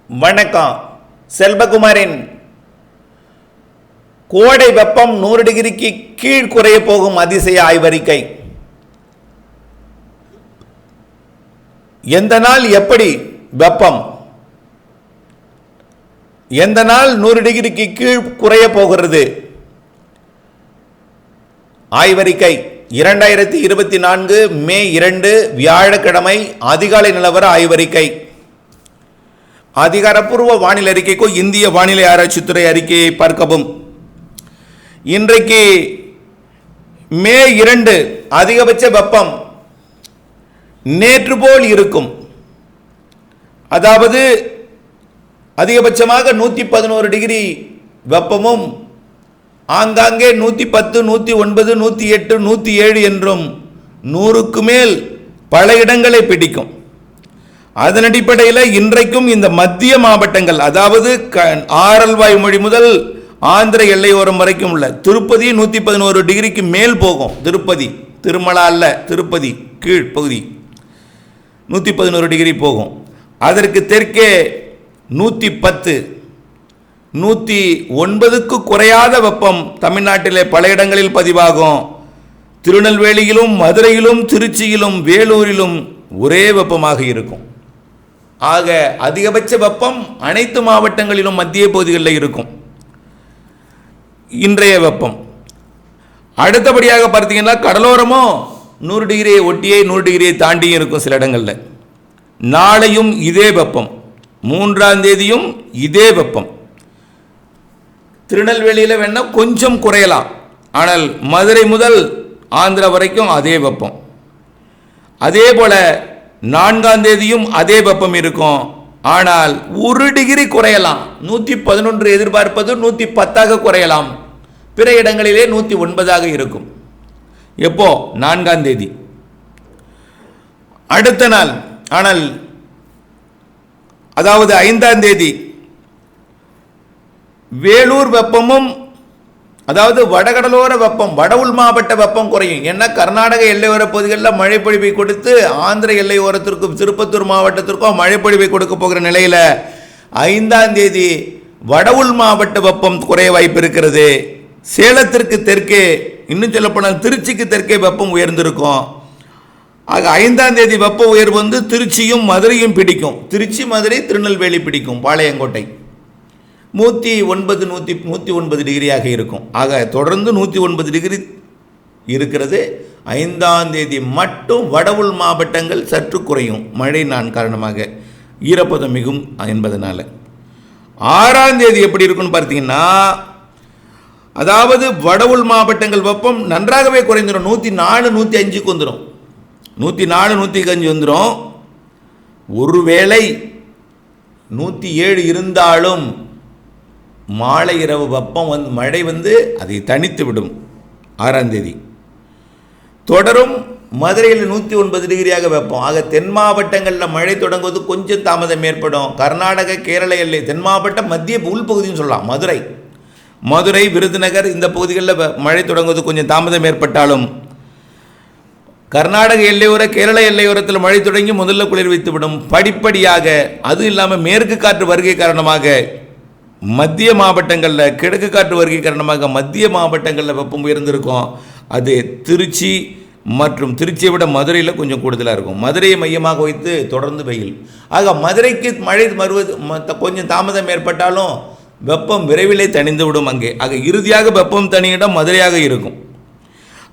வணக்கம். செல்வகுமாரின் கோடை வெப்பம் 100 டிகிரிக்கு கீழ் குறைய போகும் அதிசய ஆய்வறிக்கை. எந்த நாள் எப்படி வெப்பம், எந்த நாள் 100 டிகிரிக்கு கீழ் குறைய போகிறது? ஆய்வறிக்கை 2024 மே 2 வியாழக்கிழமை அதிகாலை நிலவர ஆய்வறிக்கை. அதிகாரப்பூர்வ வானிலை அறிக்கைக்கு இந்திய வானிலை ஆராய்ச்சித்துறை அறிக்கையை பார்க்கவும். இன்றைக்கு மே 2 அதிகபட்ச வெப்பம் நேற்று போல் இருக்கும். அதாவது அதிகபட்சமாக 111 டிகிரி வெப்பமும் ஆங்காங்கே 110, 109, 108, 107 என்றும் 100க்கு மேல் பல இடங்களை பிடிக்கும். அதன் அடிப்படையில் இன்றைக்கும் இந்த மத்திய மாவட்டங்கள், அதாவது ஆரல்வாய் மொழி முதல் ஆந்திர எல்லையோரம் வரைக்கும் உள்ள திருப்பதி 111 டிகிரிக்கு மேல் போகும். திருப்பதி, திருமலா அல்ல, திருப்பதி கீழ் பகுதி 111 டிகிரி போகும். அதற்கு தெற்கே 110, 109க்கு குறையாத வெப்பம் தமிழ்நாட்டிலே பல இடங்களில் பதிவாகும். திருநெல்வேலியிலும் மதுரையிலும் திருச்சியிலும் வேலூரிலும் ஒரே வெப்பமாக இருக்கும். ஆக அதிகபட்ச வெப்பம் அனைத்து மாவட்டங்களிலும் மத்திய பகுதிகளில் இருக்கும் இன்றைய வெப்பம். அடுத்தபடியாக பார்த்தீங்கன்னா கடலோரமும் 100 டிகிரியை ஒட்டியே 100 டிகிரியை தாண்டியும் இருக்கும் சில இடங்களில். நாளையும் இதே வெப்பம், 3ஆம் தேதியும் இதே வெப்பம். திருநெல்வேலியில் வேணா கொஞ்சம் குறையலாம், ஆனால் மதுரை முதல் ஆந்திரா வரைக்கும் அதே வெப்பம். அதே போல 4ஆம் தேதியும் அதே வெப்பம் இருக்கும், ஆனால் 1 டிகிரி குறையலாம். 111 எதிர்பார்ப்பது 110 குறையலாம். பிற இடங்களிலே 109 இருக்கும். எப்போ? 4ஆம் தேதி. அடுத்த நாள், ஆனால் அதாவது 5ஆம் தேதி வேலூர் வெப்பமும், அதாவது வடகடலோர வெப்பம், வட உள் மாவட்ட வெப்பம் குறையும். ஏன்னா கர்நாடக எல்லையோர பகுதிகளில் மழைப்பொழிவை கொடுத்து ஆந்திர எல்லையோரத்திற்கும் திருப்பத்தூர் மாவட்டத்திற்கும் மழைப்பொழிவை கொடுக்க போகிற நிலையில் 5ஆம் தேதி வட உள் மாவட்ட வெப்பம் குறைய வாய்ப்பு இருக்கிறது. சேலத்திற்கு தெற்கே, இன்னும் சொல்லப்போனால் திருச்சிக்கு தெற்கே வெப்பம் உயர்ந்திருக்கும். ஆக 5ஆம் தேதி வெப்ப உயர்வு வந்து திருச்சியும் மதுரையும் பிடிக்கும். திருச்சி, மதுரை, திருநெல்வேலி பிடிக்கும். பாளையங்கோட்டை 109 டிகிரியாக இருக்கும். ஆக தொடர்ந்து 109 டிகிரி இருக்கிறது. 5ஆம் தேதி மட்டும் வட உள் மாவட்டங்கள் சற்று குறையும், மழை காரணமாக ஈரப்பதம் மிகும் என்பதனால. 6ஆம் தேதி எப்படி இருக்குன்னு பார்த்தீங்கன்னா, அதாவது வட உள் மாவட்டங்கள் வெப்பம் நன்றாகவே குறைந்துடும். 104, 105க்கு வந்துடும். 104, 105 வந்துடும். ஒருவேளை 107 இருந்தாலும் மாலை இரவு வெப்பம் மழை அதை தணித்து விடும். 6ஆம் தேதி தொடரும். மதுரையில் 109 டிகிரியாக வெப்பம். ஆக தென் மாவட்டங்களில் மழை தொடங்குவது கொஞ்சம் தாமதம் ஏற்படும். கர்நாடக, கேரள எல்லை, தென் மாவட்டம் மத்திய உள்பகுதின்னு சொல்லலாம். மதுரை, விருதுநகர் இந்த பகுதிகளில் மழை தொடங்குவது கொஞ்சம் தாமதம் ஏற்பட்டாலும், கர்நாடக எல்லையோர, கேரள எல்லையோரத்தில் மழை தொடங்கி முதல்ல குளிர்வித்து விடும் படிப்படியாக. அதுவும் இல்லாமல் மேற்கு காற்று வருகை காரணமாக மத்திய மாவட்டங்களில், கிழக்கு காற்று வருகை காரணமாக மத்திய மாவட்டங்களில் வெப்பம் உயர்ந்திருக்கும். அது திருச்சி மற்றும் திருச்சியை விட மதுரையில் கொஞ்சம் கூடுதலாக இருக்கும். மதுரையை மையமாக வைத்து தொடர்ந்து வெயில். ஆக மதுரைக்கு மழை வருவது கொஞ்சம் தாமதம் ஏற்பட்டாலும் வெப்பம் விரைவிலே தணிந்து விடும் அங்கே. ஆக இறுதியாக வெப்பம் தனியிடம் மதுரையாக இருக்கும்.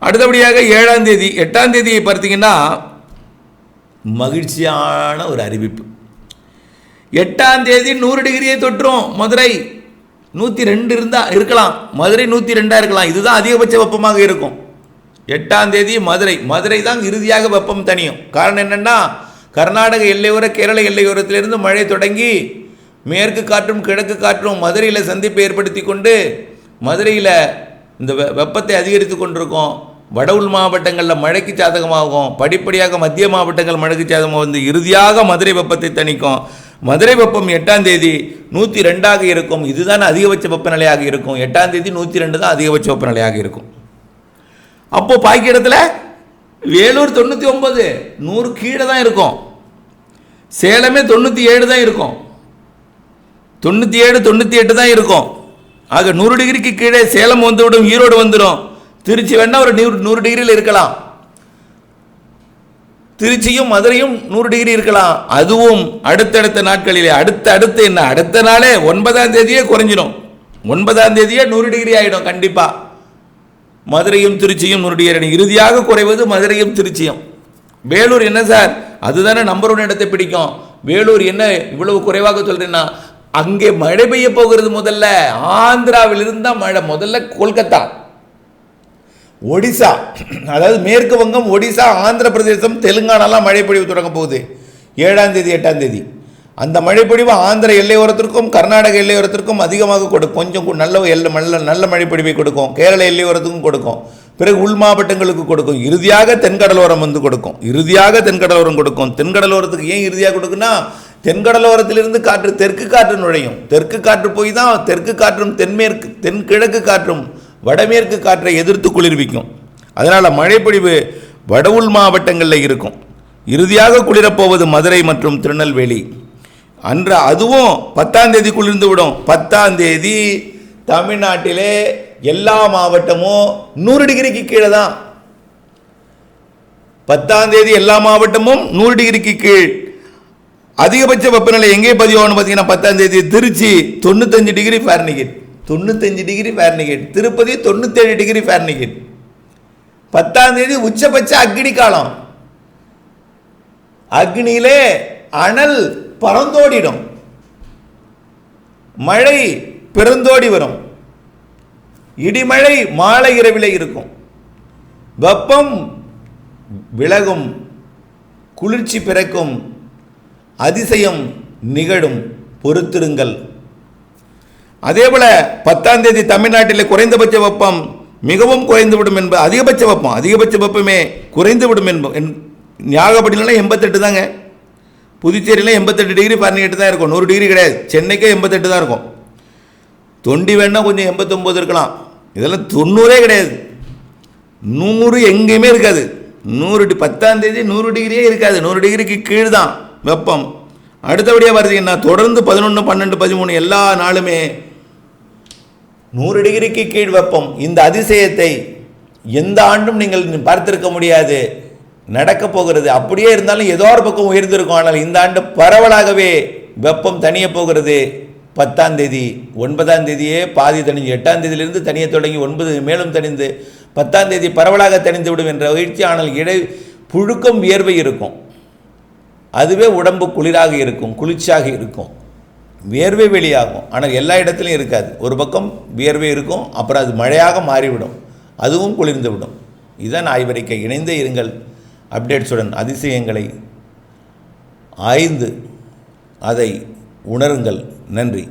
அடுத்தபடியாக 7ஆம் தேதி, 8ஆம் தேதியை பார்த்தீங்கன்னா மகிழ்ச்சியான ஒரு அறிவிப்பு. 8ஆம் தேதி 100 டிகிரியை தொற்றும். மதுரை 102 இருக்கலாம், மதுரை 102 இருக்கலாம். இதுதான் அதிகபட்ச வெப்பமாக இருக்கும். 8ஆம் தேதி மதுரை தான் இறுதியாக வெப்பம் தனியும். காரணம் என்னென்னா, கர்நாடக எல்லையோர, கேரள எல்லையோரத்திலிருந்து மழை தொடங்கி மேற்கு காற்றும் கிழக்கு காற்றும் மதுரையில் சந்திப்பை ஏற்படுத்தி கொண்டு மதுரையில் இந்த வெப்பத்தை அதிகரித்து கொண்டிருக்கும். வட உள் மாவட்டங்களில் மழைக்கு சாதகமாகும். படிப்படியாக மத்திய மாவட்டங்கள் மழைக்கு சாதகமாக இறுதியாக மதுரை வெப்பத்தை தணிக்கும். மதுரை வெப்பம் 8ஆம் தேதி 102 இருக்கும். இதுதான் அதிகபட்ச வெப்பநிலையாக இருக்கும். 8ஆம் தேதி 102 தான் அதிகபட்ச வெப்பநிலையாக இருக்கும். அப்போ பாக்கி இடத்துல வேலூர் 99, 100 கீழே தான் இருக்கும். சேலமே 97 தான் இருக்கும். 97, 98 தான் இருக்கும். ஆக 100 டிகிரிக்கு கீழே சேலம் வந்துவிடும், ஈரோடு வந்துடும். திருச்சி வேணா ஒரு 100 டிகிரியில் இருக்கலாம். திருச்சியும் மதுரையும் 100 டிகிரி இருக்கலாம். அதுவும் அடுத்தடுத்த நாட்களிலே அடுத்து என்ன, அடுத்த நாளே 9ஆம் தேதியே குறைஞ்சிடும். 9ஆம் தேதியே 100 டிகிரி ஆகிடும். கண்டிப்பாக மதுரையும் திருச்சியும் 100 டிகிரி. இறுதியாக குறைவது மதுரையும் திருச்சியும். வேலூர் என்ன சார், அதுதானே நம்பர் 1 இடத்தை பிடிக்கும். வேலூர் என்ன இவ்வளவு குறைவாக சொல்றேன்னா, அங்கே மழை பெய்ய போகிறது. முதல்ல ஆந்திராவில் இருந்தால் மழை, முதல்ல கொல்கத்தா, ஒடிசா, அதாவது மேற்கு வங்கம், ஒடிசா, ஆந்திர பிரதேசம், தெலுங்கானாலாம் மழைப்பொழிவு தொடங்க போகுது 7ஆம் தேதி 8ஆம் தேதி. அந்த மழைப்பொழிவு ஆந்திர எல்லையோரத்திற்கும் கர்நாடக எல்லையோரத்திற்கும் அதிகமாக கொடுக்கும். கொஞ்சம் நல்ல மழைப்பொழிவை கொடுக்கும். கேரள எல்லையோரத்துக்கும் கொடுக்கும். பிறகு உள் மாவட்டங்களுக்கு கொடுக்கும். இறுதியாக தென்கடலோரம் வந்து கொடுக்கும். தென்கடலோரத்துக்கு ஏன் இறுதியாக கொடுக்குன்னா, தென்கடலோரத்திலிருந்து காற்று, தெற்கு காற்று நுழையும். தெற்கு காற்று போய் தான் தெற்கு காற்றும் தென்கிழக்கு காற்றும் வடமேற்கு காற்றை எதிர்த்து குளிர்விக்கும். அதனால் மழைப்பொழிவு வட உள் மாவட்டங்களில் இருக்கும். இறுதியாக குளிரப்போவது மதுரை மற்றும் திருநெல்வேலி. அதுவும் 10ஆம் தேதி குளிர்ந்து விடும். 10ஆம் தேதி தமிழ்நாட்டிலே எல்லா மாவட்டமும் 100 டிகிரிக்கு கீழே தான். 10ஆம் தேதி எல்லா மாவட்டமும் 100 டிகிரிக்கு கீழ். அதிகபட்ச வெப்பநிலை எங்கே பதிவாகணும் பார்த்தீங்கன்னா, 10ஆம் தேதி Trichy 95 degree Fahrenheit, 95 degree Fahrenheit. Tirupati 97 degree Fahrenheit. 10ஆம் தேதி உச்சபட்ச அக்னி காலம். அக்னியிலே அனல் பறந்தோடிடும், மழை பிறந்தோடி வரும், இடிமழை மாலை இரவிலே இருக்கும், வெப்பம் விலகும், குளிர்ச்சி பிறக்கும், அதிசயம் நிகழும், பொறுத்திருங்கள். அதேபோல 10ஆம் தேதி தமிழ்நாட்டில் குறைந்தபட்ச வெப்பம் மிகவும் குறைந்துவிடும் என்பது, அதிகபட்ச வெப்பமே குறைந்துவிடும் என்பது. ஞாபகப்பட்டிலாம் 88 தாங்க. புதுச்சேரியில் 88 டிகிரி ஃபாரன்ஹீட் தான் இருக்கும், 100 டிகிரி கிடையாது. சென்னைக்கே 88 தான் இருக்கும். தொண்டி வேணா கொஞ்சம் 89 இருக்கலாம். இதெல்லாம் 90 கிடையாது. 100 எங்கேயுமே இருக்காது. 10ஆம் தேதி 100 டிகிரியே இருக்காது. 100 டிகிரிக்கு கீழ் தான் வெப்பம். அடுத்தபடியாக பார்த்தீங்கன்னா தொடர்ந்து 11, 12, 13 எல்லா நாளுமே 100 டிகிரிக்கு கீழ் வெப்பம். இந்த அதிசயத்தை எந்த ஆண்டும் நீங்கள் பார்த்திருக்க முடியாது. நடக்க போகிறது. அப்படியே இருந்தாலும் ஏதோ ஒரு பக்கம் உயர்ந்திருக்கும். ஆனால் இந்த ஆண்டு பரவலாகவே வெப்பம் தனிய போகிறது. 10ஆம் தேதி 9ஆம் தேதியே பாதி தணிஞ்சு, 8ஆம் தேதியிலிருந்து தனிய தொடங்கி 9 மேலும் தணிந்து 10ஆம் தேதி பரவலாக தணிந்து விடும் என்ற மகிழ்ச்சி. ஆனால் புழுக்கம் வியர்வை இருக்கும். அதுவே உடம்பு குளிராக இருக்கும், குளிர்ச்சியாக இருக்கும், வியர்வை வெளியாகும். ஆனால் எல்லா இடத்துலையும் இருக்காது. ஒரு பக்கம் வியர்வை இருக்கும், அப்புறம் அது மழையாக மாறிவிடும், அதுவும் குளிர்ந்து விடும். இதுதான் ஆய்வறிக்கை. இணைந்தே இருங்கள் அப்டேட்ஸுடன். அதிசயங்களை ஆய்ந்து அதை உணருங்கள். நன்றி.